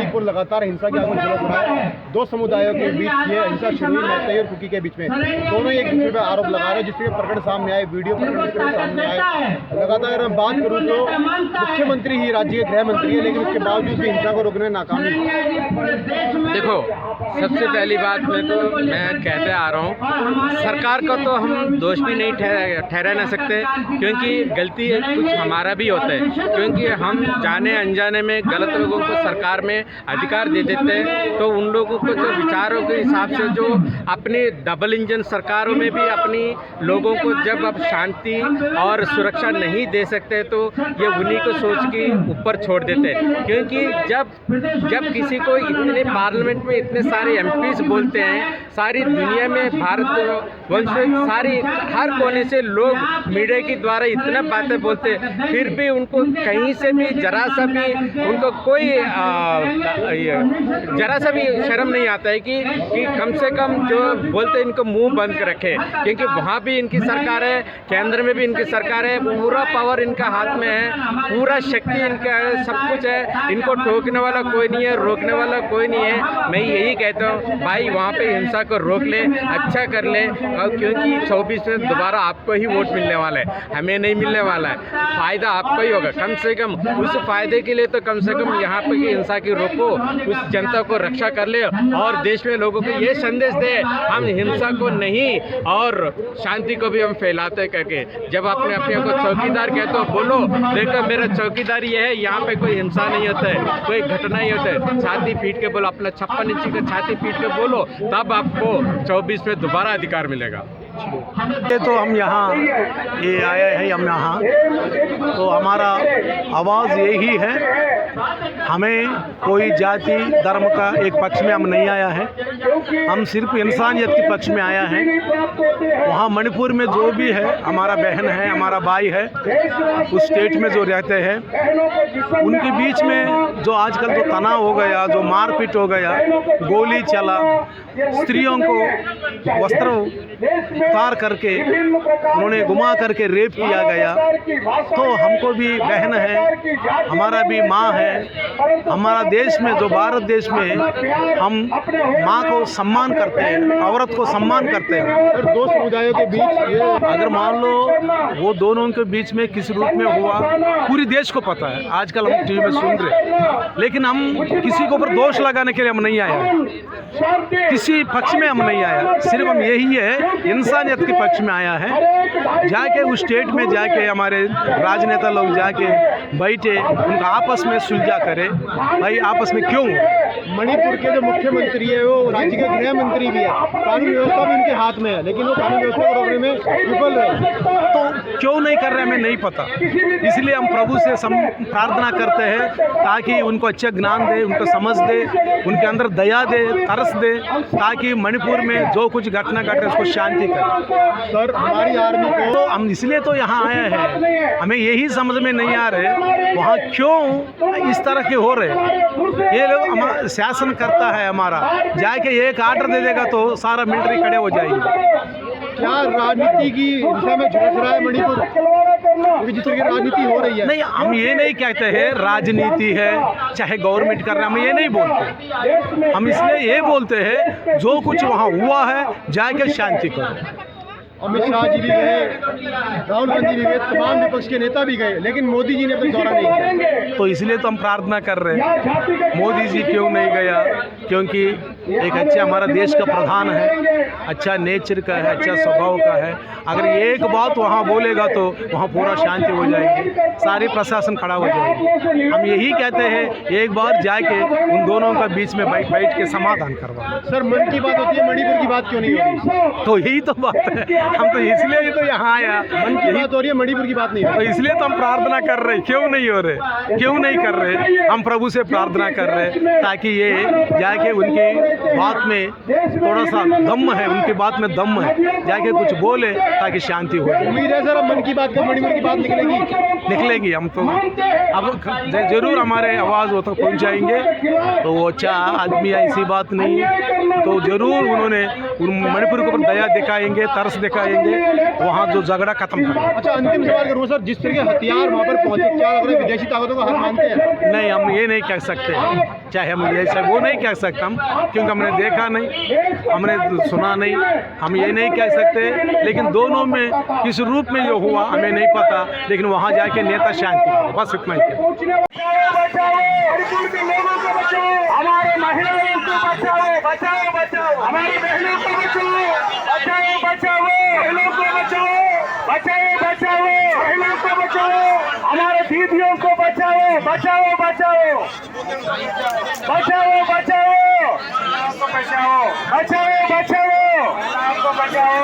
मणिपुर लगातार हिंसा की आग में झुलस रहा है। दो समुदायों के बीच ये हिंसा शुरू हुई, मैतेई और कुकी के बीच में। दोनों एक दूसरे पर आरोप लगा रहे हैं, जिसके प्रकट सामने आए, वीडियो प्रकट सामने आए। लगातार अगर मैं बात करूँ तो मुख्यमंत्री ही राज्य के गृह मंत्री है, लेकिन उसके बावजूद भी हिंसा को रोकने में नाकामी। देखो, सबसे पहली बात मैं कहते आ रहा हूँ, सरकार का तो हम दोष भी नहीं ठहरा ना सकते, क्योंकि गलती कुछ हमारा भी होता है, क्योंकि हम जाने अनजाने में गलत लोगों को सरकार में अधिकार दे देते हैं। तो उन लोगों को जो विचारों के हिसाब से जो अपनी डबल इंजन सरकारों में भी अपनी लोगों को जब अब शांति और सुरक्षा नहीं दे सकते, तो ये उन्हीं को सोच के ऊपर छोड़ देते हैं। क्योंकि जब किसी को इतने पार्लियामेंट में इतने सारे एमपीज बोलते हैं, सारी दुनिया में भारत वंश सारी हर कोने से लोग मीडिया के द्वारा इतना बातें बोलते हैं, फिर भी उनको कहीं से भी जरा सा भी उनको कोई जरा सा भी शर्म नहीं आता है कि कम से कम जो बोलते हैं इनको मुंह बंद कर रखे, क्योंकि वहाँ भी इनकी सरकार है, केंद्र में भी इनकी सरकार है, पूरा पावर इनका हाथ में है, पूरा शक्ति इनका है, सब कुछ है। इनको ठोकने वाला कोई नहीं है, रोकने वाला कोई नहीं है। मैं यही कहता हूँ भाई, वहाँ पे हिंसा को रोक ले, अच्छा कर ले, क्योंकि 24 में दोबारा आपको ही वोट मिलने वाला है, हमें नहीं मिलने वाला है। फ़ायदा आपको ही होगा, कम से कम उस फ़ायदे के लिए तो कम से कम यहाँ पे की हिंसा की रोको, उस जनता को रक्षा कर ले और देश में लोगों को ये संदेश दे, हम हिंसा को नहीं और शांति को भी हम फैलाते करके। जब आपने अपने को चौकीदार कहते हो, बोलो देखो मेरा चौकीदार ये है, यहाँ पे कोई हिंसा नहीं होता है, कोई घटना नहीं होता है। छाती पीट के बोलो, अपना 56 इंची का छाती पीट के बोलो, तब आपको 24 में दोबारा अधिकार मिलेगा। ये तो हम यहाँ ये आए हैं, हम यहाँ तो हमारा आवाज़ यही है, हमें कोई जाति धर्म का एक पक्ष में हम नहीं आया है, हम सिर्फ इंसानियत के पक्ष में आया है। वहाँ मणिपुर में जो भी है, हमारा बहन है, हमारा भाई है, उस स्टेट में जो रहते हैं, उनके बीच में जो आजकल जो तनाव हो गया, जो मारपीट हो गया, गोली चला, स्त्रियों को वस्त्र उतार करके उन्होंने घुमा करके रेप किया गया। तो हमको भी बहन है, हमारा भी माँ है, हमारा देश में जो भारत देश में हम माँ को सम्मान करते हैं, औरत को सम्मान करते हैं। और दो समुदायों के बीच ये अगर मान लो वो दोनों के बीच में किस रूप में हुआ, पूरी देश को पता है, आजकल हम टीवी में सुन रहे, लेकिन हम किसी के ऊपर दोष लगाने के लिए हम नहीं आए, किसी पक्ष में हम नहीं आया, सिर्फ हम यही है इंसानियत के पक्ष में आया है। जाके उस स्टेट में जाके हमारे राजनेता लोग जाके बैठे, उनका आपस में सुलझा करे, भाई आपस में क्यों। मणिपुर के जो मुख्यमंत्री है वो राज्य के गृह मंत्री भी है, कानून व्यवस्था भी उनके हाथ में है, लेकिन वो कानून व्यवस्था को रोकने में विफल रहे। तो क्यों नहीं कर रहे हमें नहीं पता, इसलिए हम प्रभु से प्रार्थना करते हैं ताकि उनको अच्छा ज्ञान दे, उनको समझ दे, उनके अंदर दया दे, तरस दे, ताकि मणिपुर में जो कुछ घटना घट रही है उसको शांति करे। सर हमारी आर्मी को तो हम इसलिए तो यहाँ आए हैं, हमें यही समझ में नहीं आ रहे वहाँ क्यों इस तरह के हो रहे। ये लोग हमारा शासन करता है, हमारा जाके एक आर्डर दे देगा तो सारा मिलिट्री खड़े हो जाएगी। क्या राजनीति की दिशा में झुक रहा है मणिपुर, क्योंकि जिस तरह की राजनीति हो रही है। नहीं, हम ये नहीं कहते हैं राजनीति है चाहे गवर्नमेंट कर रहा है, हम ये नहीं बोलते। हम इसलिए ये बोलते हैं जो कुछ वहाँ हुआ है जाके शांति करो। अमित शाह जी भी गए, राहुल गांधी भी गए, तमाम विपक्ष के नेता भी गए, लेकिन मोदी जी ने अपना दौरा नहीं किया। तो इसलिए तो हम प्रार्थना कर रहे हैं मोदी जी क्यों नहीं गया, क्योंकि एक अच्छा हमारा देश का प्रधान है, अच्छा नेचर का है, अच्छा स्वभाव का है। अगर एक बात वहाँ बोलेगा तो वहाँ पूरा शांति हो जाएगी, सारी प्रशासन खड़ा हो जाएगी। हम यही कहते हैं एक बार जाके उन दोनों का बीच में बैठ के समाधान करवा। सर मन की बात होती है, मणिपुर की बात क्यों नहीं हो रही? तो यही तो बात है, हम तो इसलिए ही तो यहाँ आया, मन की बात हो रही है, मणिपुर की बात नहीं हो तो इसलिए तो हम प्रार्थना कर रहे। क्यों नहीं हो रहे, क्यों नहीं कर रहे, हम प्रभु से प्रार्थना कर रहे ताकि ये जाके उनकी बात में थोड़ा सा दम है, उनकी बात में दम है, जाके कुछ बोले ताकि शांति हो जाए। उम्मीद है सर अब मन की बात का मणिपुर की बात निकलेगी। हम तो अब जरूर हमारे आवाज़ वो तक पहुँचाएंगे। तो वो अच्छा आदमी है, ऐसी बात नहीं है। तो ज़रूर उन्होंने मणिपुर के ऊपर दया दिखाएंगे, तरस दिखाएंगे, वहाँ जो झगड़ा खत्म करेंगे। अच्छा, अंतिम सवाल करूँ सर, जिस तरह के हथियार वहाँ पर पहुँचे, क्या लग रहा है विदेशी ताकतों को हार मानते हैं? नहीं, हम ये नहीं कह सकते, चाहे हम ये सब वो नहीं कह सकते हम, क्योंकि हमने देखा नहीं, हमने सुना नहीं, हम ये नहीं कह सकते। लेकिन दोनों में किस रूप में जो हुआ हमें नहीं पता, लेकिन वहाँ जाके नेता शांति, बस इतना ही। हमारे महिलाओं को बचाओ, बचाओ, बचाओ, हमारी बहनों को बचाओ, बचाओ, बचाओ, बहनों को बचाओ, बचाओ, बचाओ, बहनों को बचाओ, हमारे दीदियों को बचाओ, बचाओ, बचाओ, बचाओ, बचाओ, बचाओ, बचाओ, बचाओ, बचाओ,